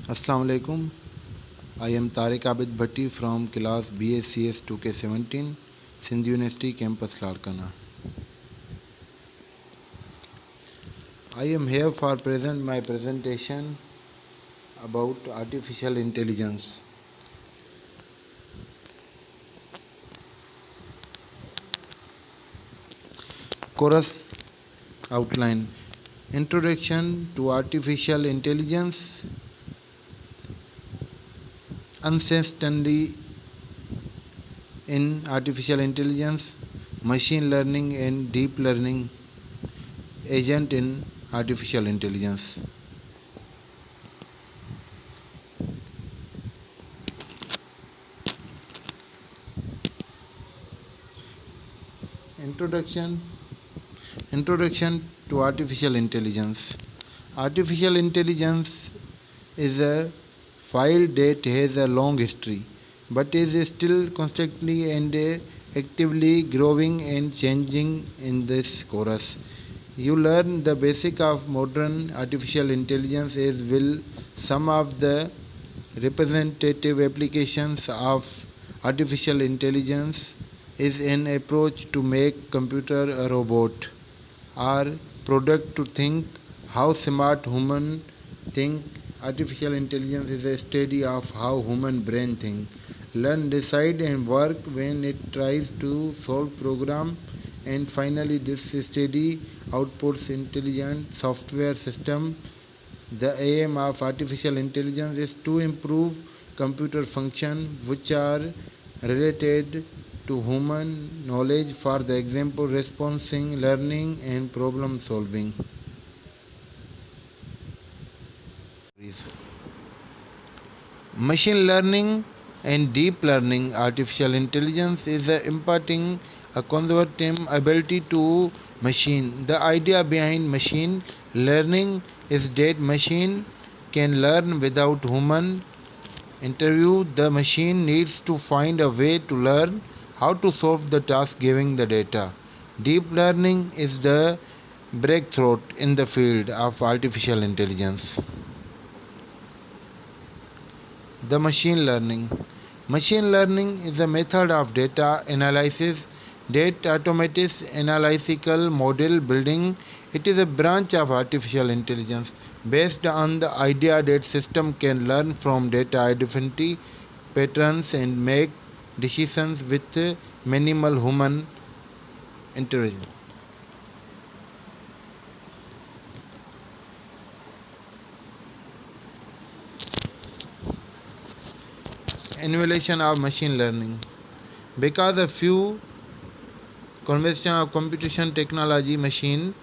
Assalamu alaikum. I am Tariq Abid Bhatti from class BScs 2K17, Sindh University campus Larkana. I am here for present my presentation about artificial intelligence. Chorus outline. Introduction to artificial intelligence. Uncertainty in artificial intelligence, machine learning and deep learning agent in artificial intelligence. Introduction to artificial intelligence. Artificial intelligence is a field that has a long history, but is still constantly and actively growing and changing in this course. You learn the basic of modern artificial intelligence as will some of the representative applications of artificial intelligence is an approach to make computer a robot or product to think how smart human think. Artificial intelligence is a study of how human brain think, learn, decide and work when it tries to solve program, and finally this study outputs intelligent software system. The aim of artificial intelligence is to improve computer function which are related to human knowledge, for the example responding, learning and problem solving. Machine learning and deep learning artificial intelligence is imparting a conservative ability to machine. The idea behind machine learning is that machine can learn without human interview. The machine needs to find a way to learn how to solve the task given the data. Deep learning is the breakthrough in the field of artificial intelligence. The machine learning. Machine learning is a method of data analysis that automates analytical model building. It is a branch of artificial intelligence based on the idea that system can learn from data, identify patterns and make decisions with minimal human intervention. Evaluation of machine learning. Because a few convention of computation technology machine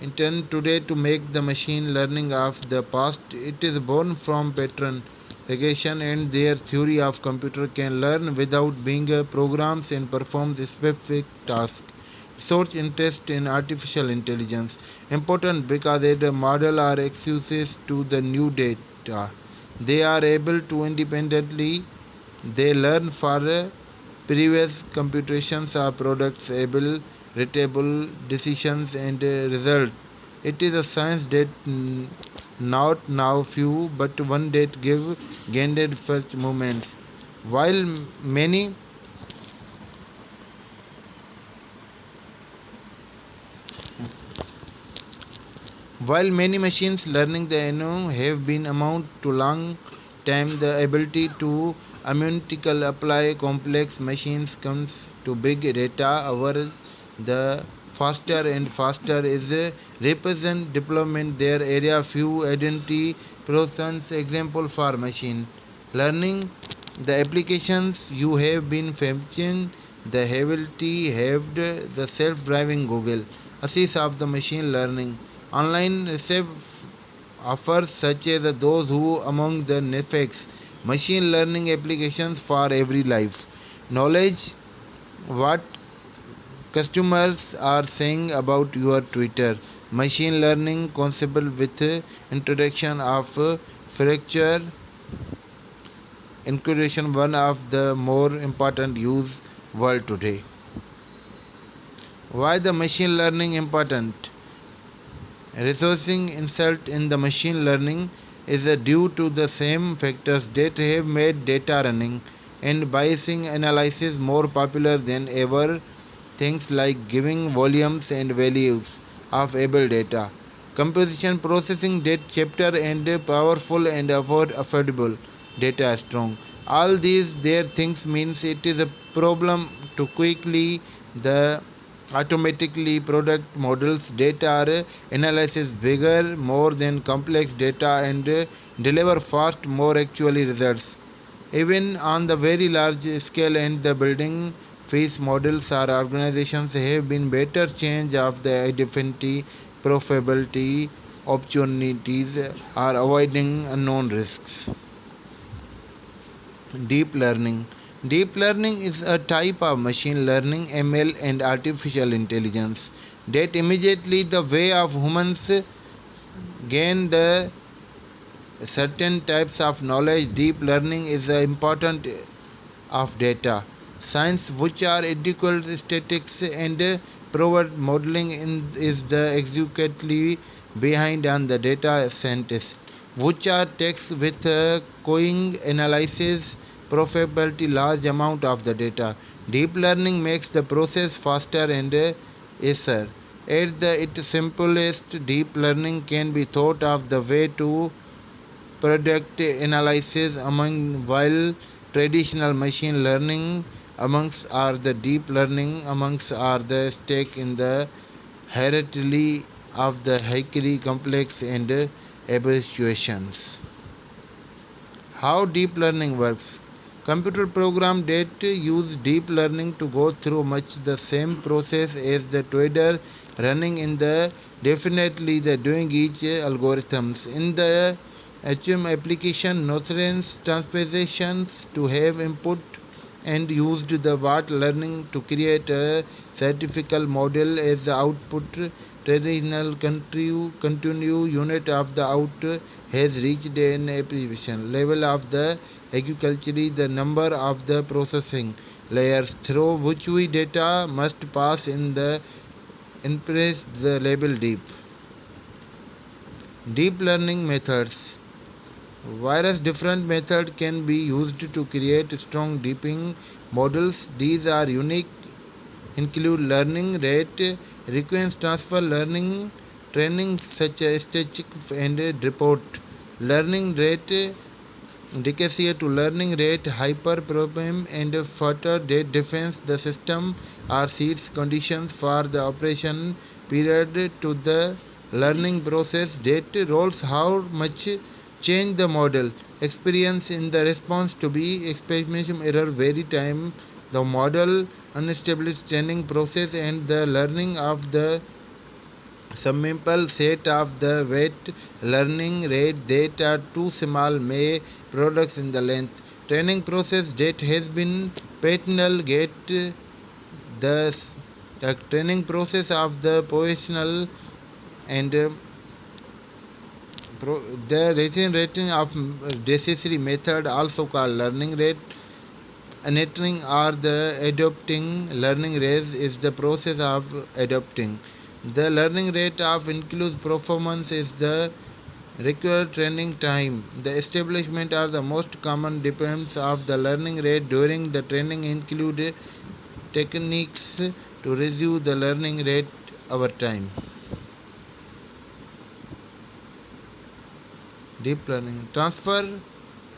intend today to make the machine learning of the past. It is born from pattern recognition and their theory of computer can learn without being programs and perform specific tasks. Research interest in artificial intelligence important because the model are access to the new data. They are able to independently they learn for previous computations of products able readable decisions and result. It is a science that not now few but one that give gained such movements. While many While many machines learning the have been amount to long time, the ability to analytical apply complex machines comes to big data over the faster and faster is represent deployment their area few identity process example for machine learning. The applications you have been fetching the ability have the self-driving Google assist of the machine learning. Online receive offers such as those who among the Netflix machine learning applications for every life. Knowledge what customers are saying about your Twitter. Machine learning concept with introduction of fracture incubation one of the more important use world today. Why the machine learning important? Resourcing insult in the machine learning is due to the same factors that have made data running and biasing analysis more popular than ever, things like giving volumes and values of able data, composition processing that chapter and powerful and affordable data strong. All these their things means it is a problem to quickly the automatically product models data are analysis bigger more than complex data and deliver fast more actually results even on the very large scale and the building phase models or organizations have been better change of the identity profitability opportunities are avoiding unknown risks. Deep learning. Deep learning is a type of machine learning, ML, and artificial intelligence that immediately the way of humans gain the certain types of knowledge. Deep learning is important of data science, which are equal statistics and provide modeling is the executively behind on the data scientists, which are text with coding analysis probability large amount of the data. Deep learning makes the process faster and easier. At its simplest, deep learning can be thought of the way to product analysis among while traditional machine learning amongst are the deep learning amongst are the stake in the hierarchy of the highly complex and evaluations. How deep learning works. Computer program that use deep learning to go through much the same process as the trader running in the definitely the doing each algorithms in the HM application nothings transpositions to have input and used the what learning to create a statistical model as the output. Traditional continue unit of the out has reached an application level of the agriculture, the number of the processing layers through which we data must pass in the impress the label deep. Deep learning methods. Various different methods can be used to create strong deeping models. These are unique include learning rate, frequency transfer learning, training such as static and report, learning rate, decay to learning rate, hyperproblem and further that defines the system or sets conditions for the operation period to the learning process that roles how much change the model experience in the response to be expectation error very time the model unestablished training process and the learning of the sample set of the weight learning rate that are too small may products in the length training process that has been patented get the training process of the professional and the rating of necessary method also called learning rate. Entering or the adopting learning rate is the process of adopting. The learning rate of includes performance is the required training time. The establishment are the most common depends of the learning rate during the training include techniques to review the learning rate over time. Deep learning. Transfer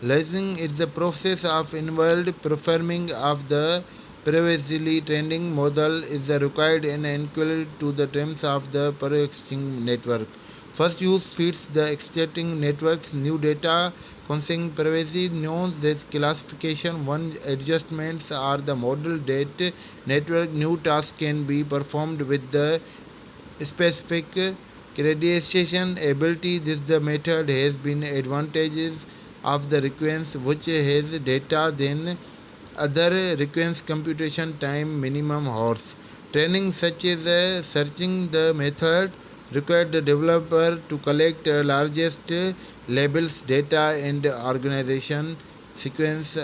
learning is the process of involved performing of the previously training model is the required and equal to the terms of the pre-existing network. First use feeds the existing network's new data consisting previously known as classification. One adjustments are the model that network new task can be performed with the specific gradation ability. This the method has been advantages of the request which has data than other request computation time minimum hours. Training such as searching the method required the developer to collect largest labels data and organization sequence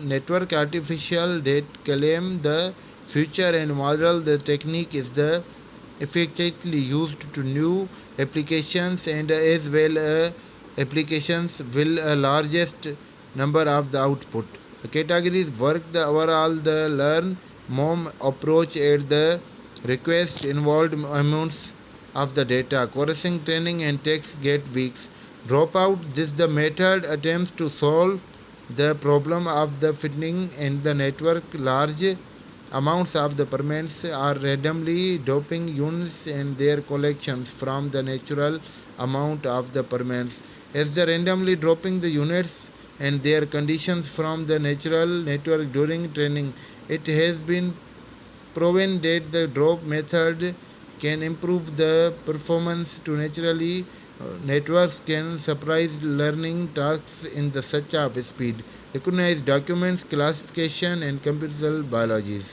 network artificial that claim the future and model the technique is the effectively used to new applications and as well applications will a largest number of the output. The categories work the overall the learn mom approach at the request involved amounts of the data. Coercing training and text get weeks. Dropout this the method attempts to solve the problem of the fitting in the network large amounts of the permits are randomly doping units and their collections from the natural amount of the permits. As the randomly dropping the units and their conditions from the natural network during training, it has been proven that the drop method can improve the performance to naturally networks can surprise learning tasks in the search of speed, recognize documents, classification, and computational biologies.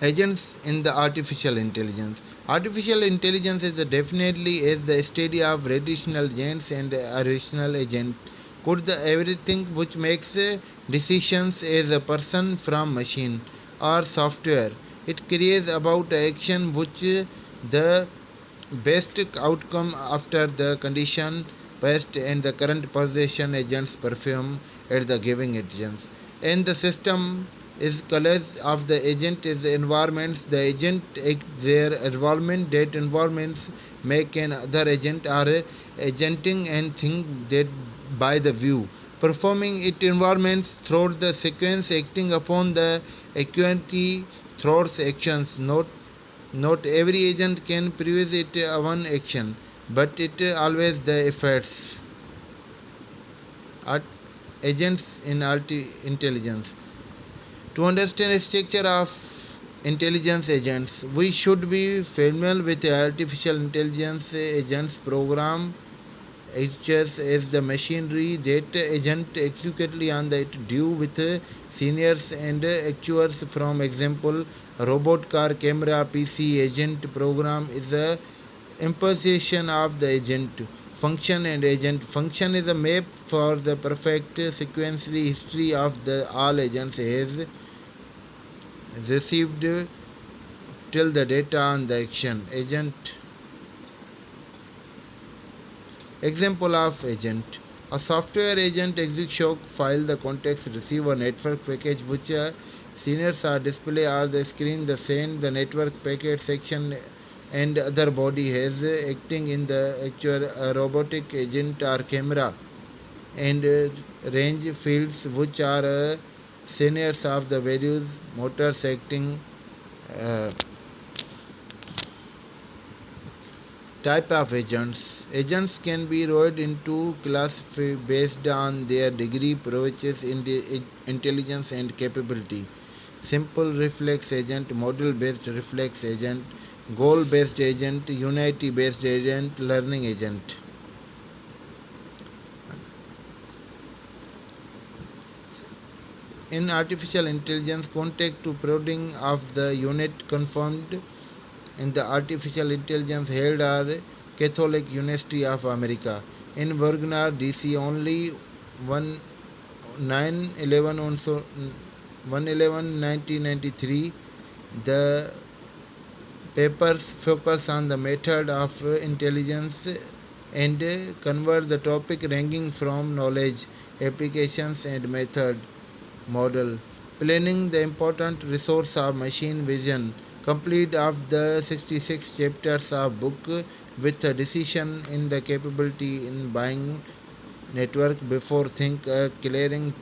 Agents in the artificial intelligence. Artificial intelligence is definitely is the study of rational agents and irrational agent. Could the everything which makes decisions as a person from machine or software? It creates about action which the best outcome after the condition past and the current position agents perform at the giving agents. And the system is colors of the agent is the environments. The agent their environment that environments make an other agent are agenting and think that by the view. Performing it environments through the sequence acting upon the equity through actions. Not every agent can produce it one action, but it always the effects. Art agents in intelligence. To understand the structure of intelligence agents, we should be familiar with the artificial intelligence agents program actors as the machinery that agent executely on that due with seniors and actuars from example robot car camera PC agent program is a imposition of the agent function and agent function is a map for the perfect sequentially history of the all agents has received till the data on the action agent. Example of agent. A software agent executes file the context receive a network package which seniors are display are the screen the send the network packet section and other body has acting in the actual robotic agent or camera and range fields which are seniors of the values motors acting uh, type of agents. Agents can be divided into classes based on their degree, approaches in the intelligence and capability. Simple reflex agent, model based reflex agent, goal based agent, unity based agent, learning agent. In artificial intelligence, contact to prodding of the unit confirmed in the artificial intelligence held are Catholic University of America. In Bergnar, DC, only 1 9/11 on 1/11 1993, the papers focus on the method of intelligence and convert the topic ranging from knowledge, applications, and method model. Planning the important resource of machine vision complete of the 66 chapters of book with a decision in the capability in buying network before think clearing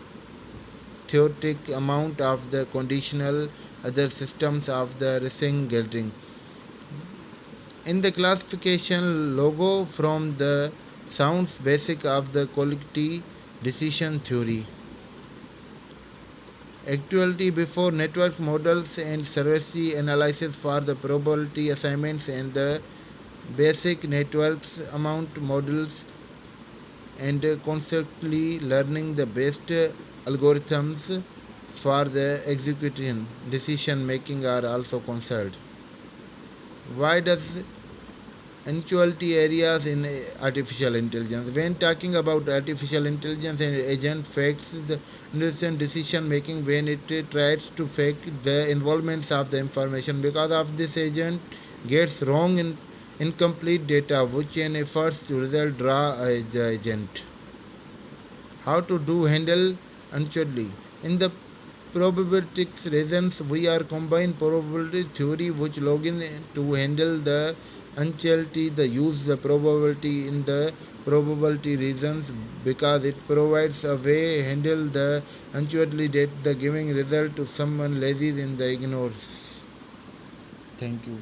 theoretic amount of the conditional other systems of the racing gathering. In the classification logo from the sounds basic of the quality decision theory. Actuality before network models and service analysis for the probability assignments and the basic networks amount models and constantly learning the best algorithms for the execution decision making are also concerned. Why does inequality areas in artificial intelligence? When talking about artificial intelligence and agent facts the understand decision making when it tries to fake the involvements of the information because of this agent gets wrong in incomplete data which in efforts to result draw the agent. How to do handle uncertainty. In the probabilistics reasons, we are combine probability theory which login to handle the uncertainty, the use the probability in the probability reasons because it provides a way handle the uncertainty that the giving result to someone lazy in the ignores. Thank you.